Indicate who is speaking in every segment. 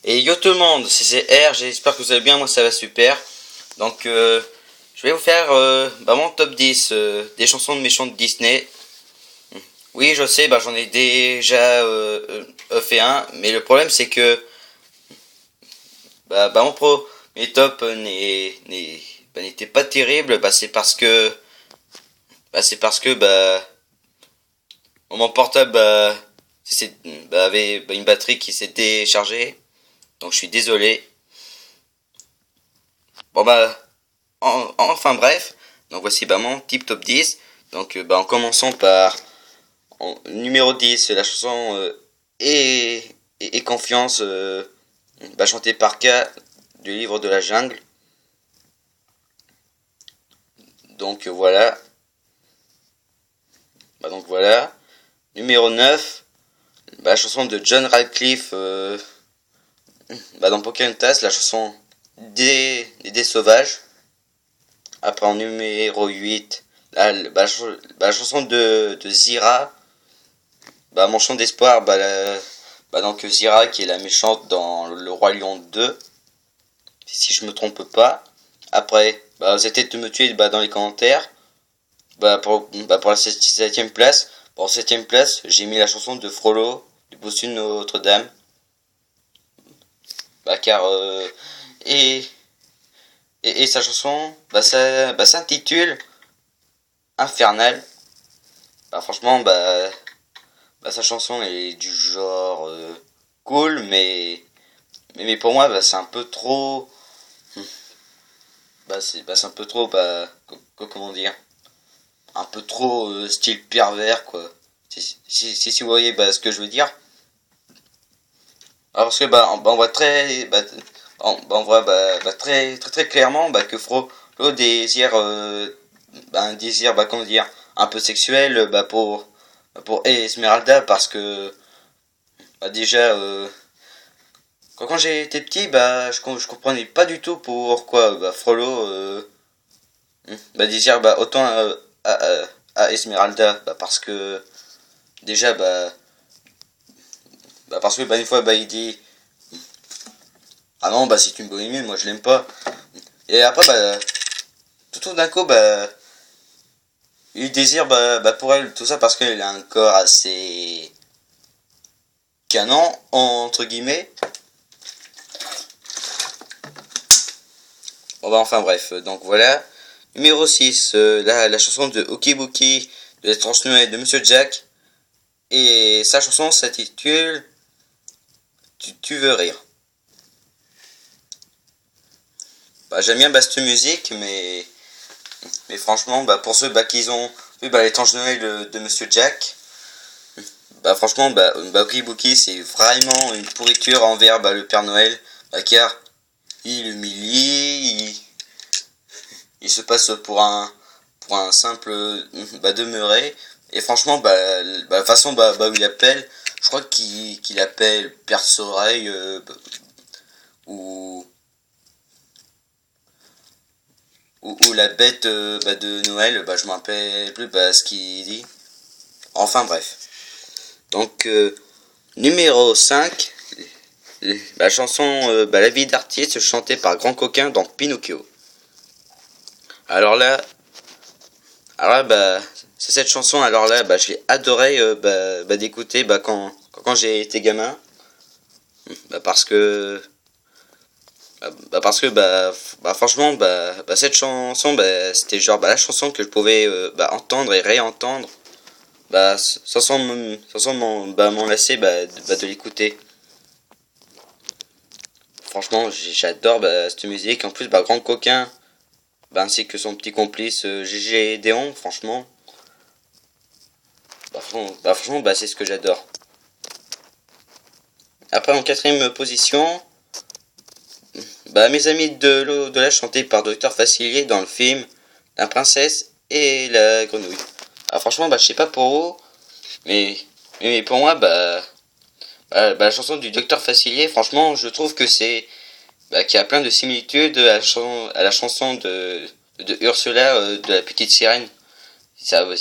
Speaker 1: Et yo tout le monde, c'est R, j'espère que vous allez bien, moi ça va super. Donc je vais vous faire mon top 10 des chansons de méchants de Disney. Oui, je sais, j'en ai déjà fait un, mais le problème c'est que mon premier top n'était pas terrible, c'est parce que mon portable avait une batterie qui s'est déchargée, donc je suis désolé. Bon enfin bref, donc voici mon type top 10. Donc en commençant par numéro 10, la chanson et Confiance, chantée par K du livre de la jungle. Donc voilà. Donc voilà. Numéro 9, la chanson de John Radcliffe dans Pocahontas, la chanson des sauvages. Après en numéro 8, la chanson de Zira, mon chant d'espoir, donc Zira qui est la méchante dans Le Roi Lion 2, si je me trompe pas. Après, vous essayez de me tuer dans les commentaires. Pour la 7ème place, pour 7ème place, j'ai mis la chanson de Frollo, du Bossu de Notre-Dame. Car et sa chanson s'intitule Infernal. Franchement, sa chanson est du genre cool, mais pour moi, c'est un peu trop. C'est un peu trop, comment dire, un peu trop style pervers, quoi. Si vous voyez ce que je veux dire. Alors, parce que on voit très, on voit très clairement que Frollo désire un désir comment dire, un peu sexuel pour Esmeralda, parce que déjà quand j'étais petit, je comprenais pas du tout pourquoi Frollo désire autant à Esmeralda, parce que déjà parce que une fois il dit ah non c'est une bohémienne, moi je l'aime pas, et après tout d'un coup il désire pour elle tout ça parce qu'elle a un corps assez canon entre guillemets. Enfin bref, donc voilà. Numéro 6, la chanson de Ookie Bookie de l'étrange Noël de Monsieur Jack, et sa chanson s'intitule tu veux rire. J'aime bien cette musique, mais franchement, pour ceux qui ont vu l'étrange Noël de Monsieur Jack, franchement, Ookie Bookie, c'est vraiment une pourriture envers le Père Noël, car il humilie, il se passe pour un simple demeuré, et franchement, la façon où il appelle, je crois qu'il appelle Perce-Oreille, ou la bête de Noël, je me rappelle plus ce qu'il dit. Enfin bref. Donc numéro 5, la chanson La vie d'artiste chantée par Grand Coquin dans Pinocchio. Alors là c'est cette chanson, je l'ai adoré d'écouter quand j'ai été gamin, parce que franchement cette chanson c'était genre la chanson que je pouvais entendre et réentendre sans m'en lasser de l'écouter. Franchement j'adore cette musique. En plus Grand Coquin ainsi que son petit complice GG Déon, franchement c'est ce que j'adore. Après en 4ème position, Mes amis de l'au-delà chantés par Docteur Facilier dans le film La princesse et la grenouille. Alors franchement je sais pas pour vous, mais pour moi la chanson du Docteur Facilier, franchement je trouve que c'est qu'il y a plein de similitudes à la chanson de Ursula de la petite sirène.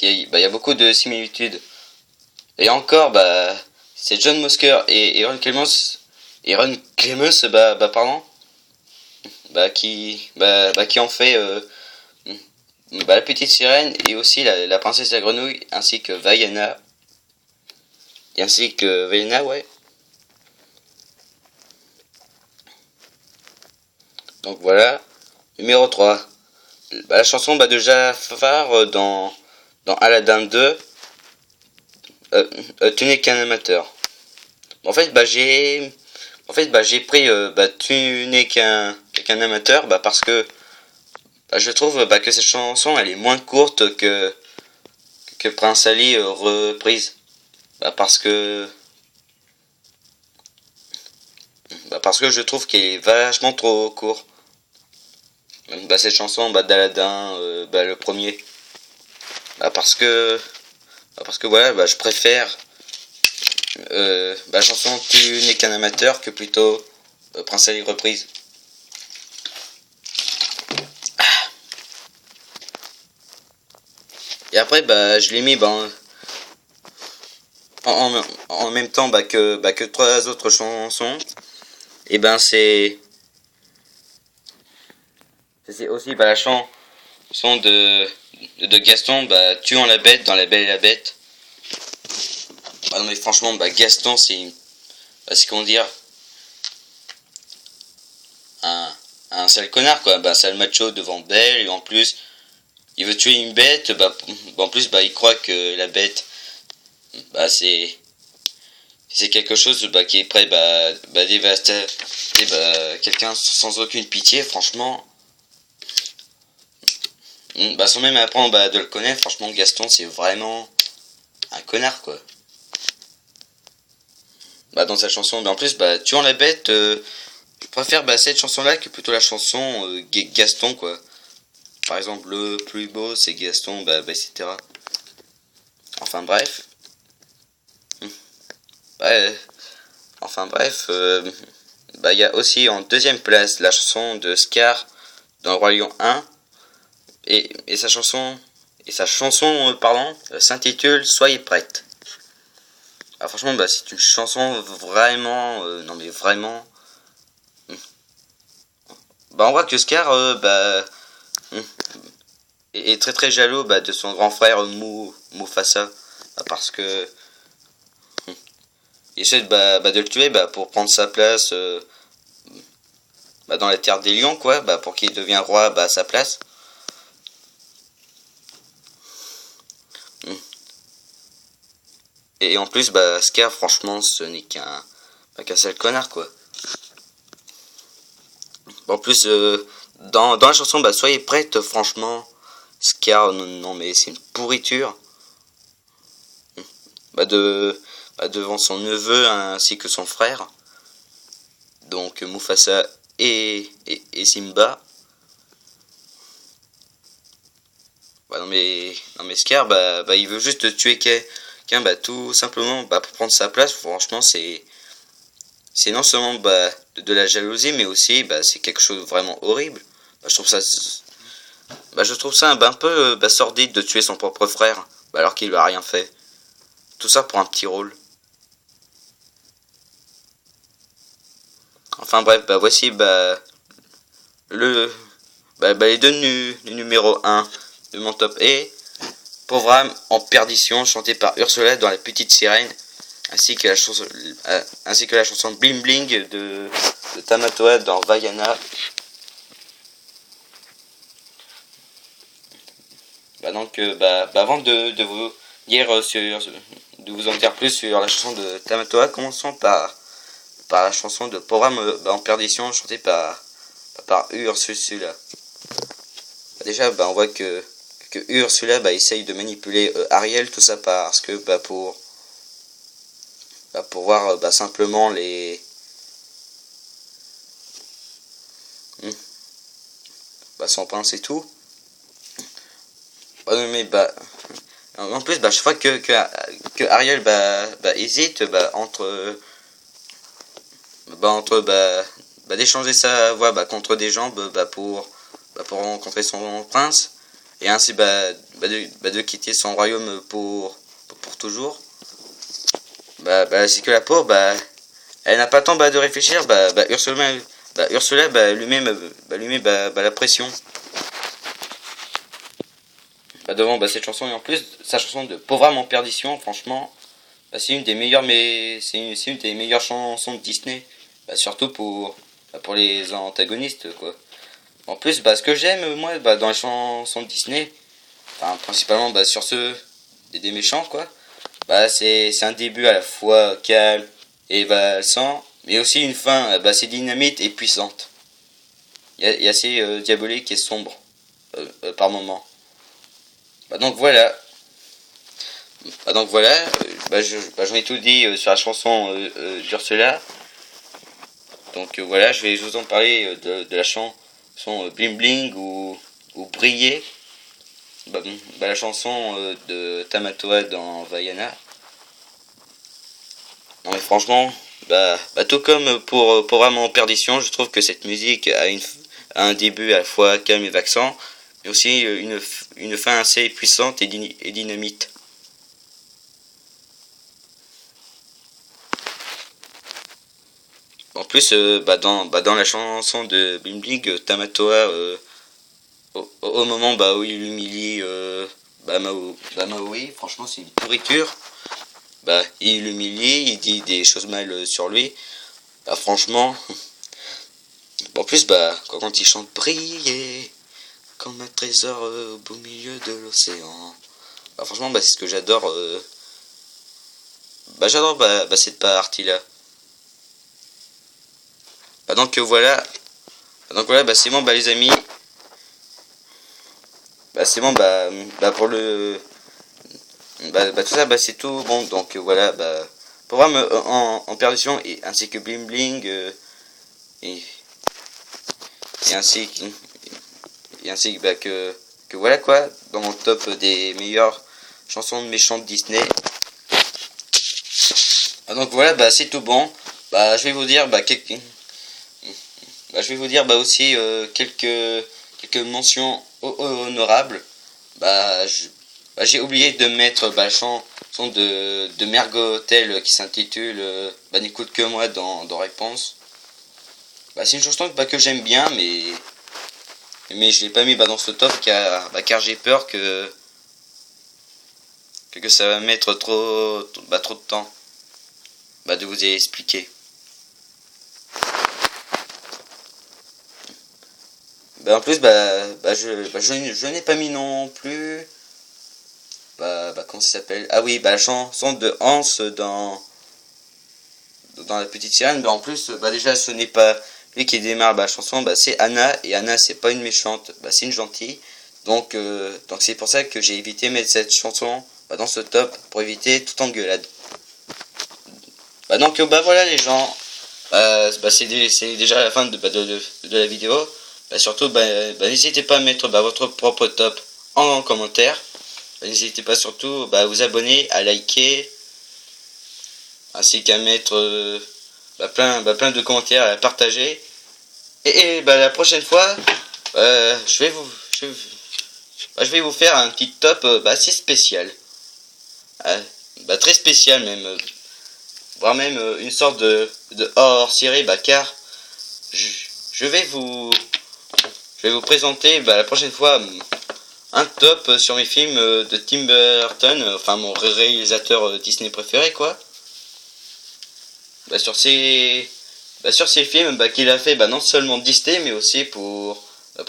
Speaker 1: Il y a beaucoup de similitudes. Et encore c'est John Musker et Ron Clements Ron Clemens, pardon, qui en fait la petite sirène et aussi la princesse la grenouille ainsi que Vaiana. Ouais. Donc voilà. Numéro 3. La chanson de Jafar dans Aladdin 2. Tu n'es qu'un amateur. En fait, j'ai pris Tu n'es qu'un amateur parce que je trouve que cette chanson elle est moins courte que Prince Ali reprise. Parce que je trouve qu'elle est vachement trop courte. Cette chanson d'Aladin, le premier. Parce que voilà, je préfère la chanson Tu n'es qu'un amateur que plutôt Prince Ali reprise. Et après je l'ai mis en même temps que trois autres chansons. Et c'est aussi la chanson de Gaston, tuant la bête dans La Belle et la Bête. Non mais franchement, Gaston c'est comment dire, un sale connard quoi, un sale macho devant Belle, et en plus il veut tuer une bête, en plus il croit que la bête c'est quelque chose qui est prêt dévaster quelqu'un sans aucune pitié, franchement. Sans même apprendre de le connaître, franchement Gaston c'est vraiment un connard quoi. Dans sa chanson, en plus tuant la bête, je préfère cette chanson là que plutôt la chanson Gaston quoi. Par exemple le plus beau c'est Gaston, etc. Enfin bref. Il y a aussi en deuxième place la chanson de Scar dans Le Roi Lion 1. Et sa chanson s'intitule Soyez prête. Franchement, c'est une chanson vraiment, non mais vraiment. On voit que Scar, est très très jaloux de son grand frère Mufasa, parce que il essaie de le tuer pour prendre sa place dans la terre des lions quoi, pour qu'il devienne roi à sa place. Et en plus Scar franchement ce n'est qu'un sale connard quoi. En plus dans la chanson Soyez prête, franchement Scar non mais c'est une pourriture. Devant son neveu ainsi que son frère, donc Mufasa et Simba. Non mais Scar il veut juste tuer quelqu'un tout simplement pour prendre sa place. Franchement c'est non seulement de la jalousie, mais aussi c'est quelque chose de vraiment horrible. Je trouve ça un peu sordide de tuer son propre frère alors qu'il lui a rien fait. Tout ça pour un petit rôle. Enfin bref, voici les deux numéros 1 de mon top et Pauvre âme en perdition, chanté par Ursula dans La Petite Sirène, ainsi que la chanson Bling Bling de Tamatoa dans Vaiana. Avant de vous dire de vous en dire plus sur la chanson de Tamatoa, commençons par la chanson de Pauvre âme en perdition, chantée par Ursula. Déjà, on voit que Ursula essaye de manipuler Ariel, tout ça parce que pour voir simplement son prince et tout. Mais en plus chaque fois que Ariel hésite entre d'échanger sa voix contre des gens pour rencontrer son prince et ainsi de quitter son royaume pour toujours, c'est que la pauvre elle n'a pas le temps de réfléchir, Ursula lui met la pression. Devant cette chanson, et en plus sa chanson de Pauvre âme en perdition, franchement, c'est une des meilleures, c'est une des meilleures chansons de Disney, surtout pour les antagonistes, quoi. En plus, ce que j'aime moi dans les chansons de Disney, enfin principalement sur ceux des méchants, quoi, c'est un début à la fois calme et valsant, mais aussi une fin assez dynamite et puissante. Il y a assez diabolique et sombre par moments. Donc voilà. J'en ai tout dit sur la chanson d'Ursula. Donc voilà, je vais vous en parler de la chanson Bling Bling ou Briller. La chanson de Tamatoa dans Vaiana. Non mais franchement, tout comme pour Programme en perdition, je trouve que cette musique a un début à la fois calme et vexant, mais aussi une fin assez puissante et dynamite. En plus, dans la chanson de Bling Bling, Tamatoa, au moment où il humilie Maui, franchement c'est une pourriture. Il l'humilie, il dit des choses mal sur lui. Franchement, en plus, quand il chante briller comme un trésor au beau milieu de l'océan, franchement, c'est ce que j'adore. J'adore cette partie-là. Donc voilà, c'est bon, les amis. C'est bon, pour le. Tout ça, c'est tout bon. Donc voilà, programme en perdition, et ainsi que Bling Bling, et ainsi que voilà quoi, dans mon top des meilleures chansons de méchants de Disney. Donc voilà, c'est tout bon. Je vais vous dire je vais vous dire aussi quelques mentions honorables. J'ai oublié de mettre la chanson de Mergotel qui s'intitule N'écoute que moi dans Réponse. C'est une chanson que j'aime bien, mais je l'ai pas mis dans ce top car j'ai peur que ça va mettre trop de temps de vous expliquer. En plus, je n'ai pas mis non plus. Comment ça s'appelle? Ah oui, la chanson de Hans dans La Petite Sirène. En plus, déjà, ce n'est pas lui qui démarre la chanson, c'est Anna. Et Anna, c'est pas une méchante, c'est une gentille. Donc c'est pour ça que j'ai évité de mettre cette chanson dans ce top, pour éviter toute engueulade. Donc voilà les gens. C'est déjà la fin de la vidéo. Surtout, n'hésitez pas à mettre votre propre top en commentaire. N'hésitez pas surtout à vous abonner, à liker, ainsi qu'à mettre plein de commentaires, à partager. Et la prochaine fois, je vais vous faire un petit top assez spécial. Très spécial même. Voire même une sorte de hors-série, car je vais vous présenter la prochaine fois un top sur mes films de Tim Burton, enfin mon réalisateur Disney préféré quoi. Sur ces films qu'il a fait non seulement Disney mais aussi pour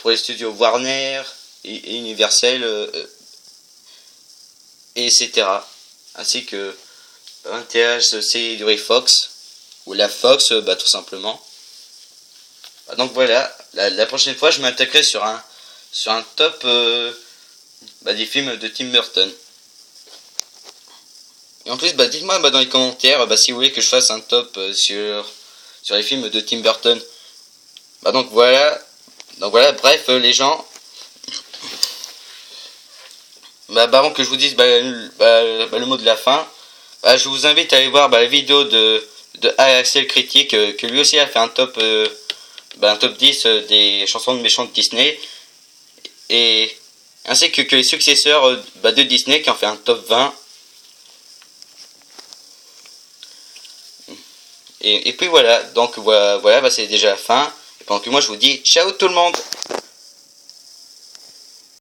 Speaker 1: les studios Warner et Universal et etc. Ainsi que un THC du Fox ou la Fox tout simplement. Donc voilà, la prochaine fois je m'attaquerai sur un top des films de Tim Burton. Et en plus dites-moi dans les commentaires si vous voulez que je fasse un top sur les films de Tim Burton. Donc voilà, bref les gens. Avant que je vous dise le mot de la fin, je vous invite à aller voir la vidéo de Axel Critique, que lui aussi a fait un top 10 des chansons de méchants de Disney, et ainsi que les successeurs de Disney qui ont fait un top 20. Et puis voilà, donc voilà, bah, c'est déjà la fin. Et pendant que moi je vous dis ciao tout le monde.